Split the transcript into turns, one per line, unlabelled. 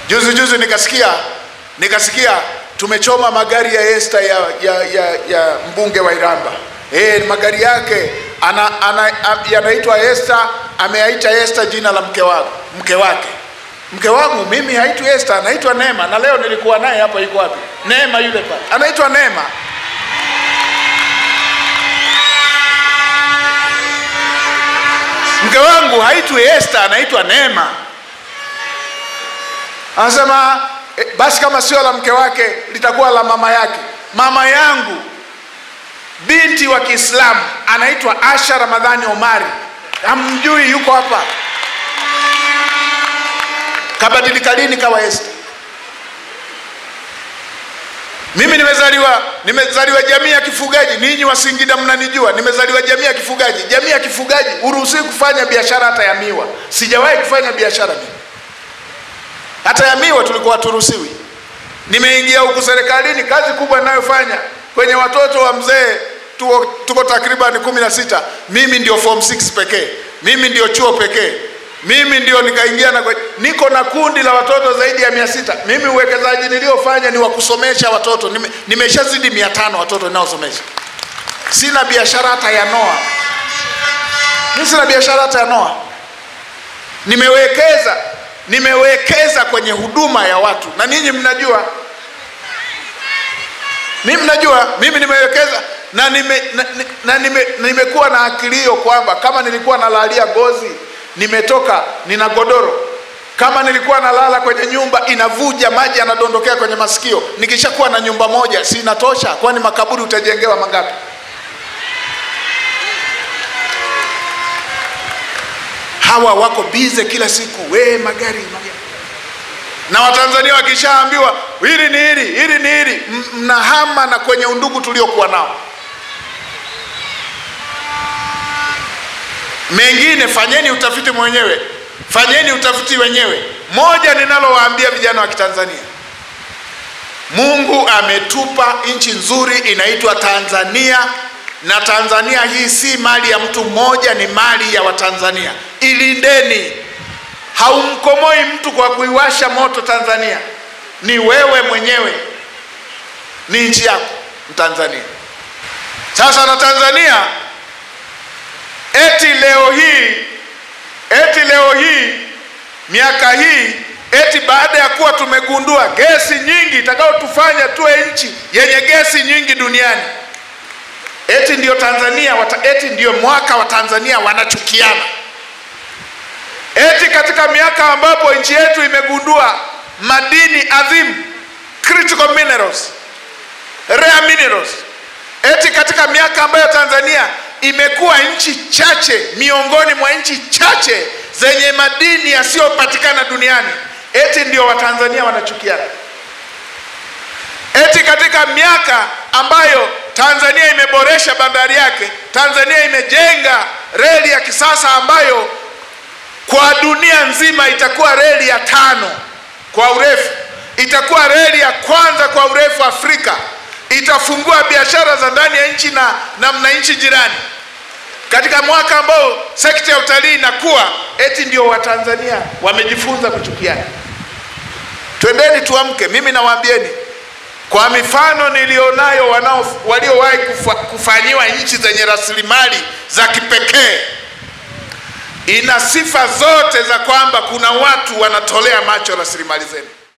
Juzi nikasikia tumechoma magari ya Esther ya mbunge wa Iramba. Magari yake yanaitwa Esther, ameaita Esther jina la mke wake. Mke wangu mimi haitwi Esther, anaitwa Neema, na leo nilikuwa naye hapa. Yuko wapi Neema? Yule pale anaitwa Neema. Mke wangu haitwi Esther, anaitwa Neema. Anasema basi kama sio la mke wake litakuwa la mama yake. Mama yangu binti wa Kiislamu anaitwa Asha Ramadhani Omari. Hamjui? Yuko hapa. Kabadilika lini kawa Esther? Mimi nimezaliwa jamii ya kifugaji. Ninyi wa Singida mnanijua, nimezaliwa jamii ya kifugaji. Jamii ya kifugaji uruhusiwi kufanya biashara hata ya miwa. Sijawahi kufanya biashara mimi. Hata ya miwa tulikuwa turuhusiwi. Nimeingia huku serikalini, kazi kubwa ninayofanya kwenye watoto wa mzee tuko takriban 16. Mimi ndio form 6 pekee. Mimi ndio chuo pekee. Mimi ndio nikaingia niko na kundi la watoto zaidi ya 600. Mimi uwekezaji niliofanya ni wa kusomesha watoto. Nimeshazidi 500 watoto ninaosomesha. Sina biashara hata ya noa. Sina biashara hata ya noa. Nimewekeza kwenye huduma ya watu. Na ninyi mnajua. Mimi nimewekeza na nimekuwa na akilio kwamba kama nilikuwa nalalia gozi, nimetoka nina godoro. Kama nilikuwa nalala kwenye nyumba inavuja, maji yanadondokea kwenye masikio, nikishakuwa na nyumba moja si inatosha? Kwani makaburi utajengewa mangapi? Hawa wako bize kila siku, magari. Na Watanzania wakishaambiwa hili ni hili, mnahama na kwenye undugu tuliokuwa nao. Mengine fanyeni utafiti mwenyewe, fanyeni utafiti wenyewe. Moja ninalowaambia vijana wa Kitanzania, Mungu ametupa nchi nzuri inaitwa Tanzania, na Tanzania hii si mali ya mtu mmoja, ni mali ya Watanzania. Ilindeni. Haumkomoi mtu kwa kuiwasha moto Tanzania. Ni wewe mwenyewe. Ni nchi yako Tanzania. Sasa na Tanzania eti leo hii miaka hii eti baada ya kuwa tumegundua gesi nyingi itakayotufanya tuwe nchi yenye gesi nyingi duniani, eti ndio Tanzania eti ndio mwaka wa Tanzania wanachukiana. Eti katika miaka ambapo nchi yetu imegundua madini adhimu, critical minerals, rare minerals, eti katika miaka ambayo Tanzania imekuwa nchi chache miongoni mwa nchi chache zenye madini yasiyopatikana duniani, eti ndio Watanzania wanachukiana. Eti katika miaka ambayo Tanzania imeboresha bandari yake, Tanzania imejenga reli ya kisasa ambayo kwa dunia nzima itakuwa reli ya 5 kwa urefu, itakuwa reli ya kwanza kwa urefu Afrika, itafungua biashara za ndani ya nchi na nchi jirani. Katika mwaka ambao sekta ya utalii inakuwa, eti ndio Watanzania wamejifunza kuchukiana. Twendeni tuamke. Mimi nawaambieni kwa mifano nilionayo waliowahi kufanyiwa nchi zenye rasilimali za kipekee, ina sifa zote za kwamba kuna watu wanatolea macho rasilimali zenu.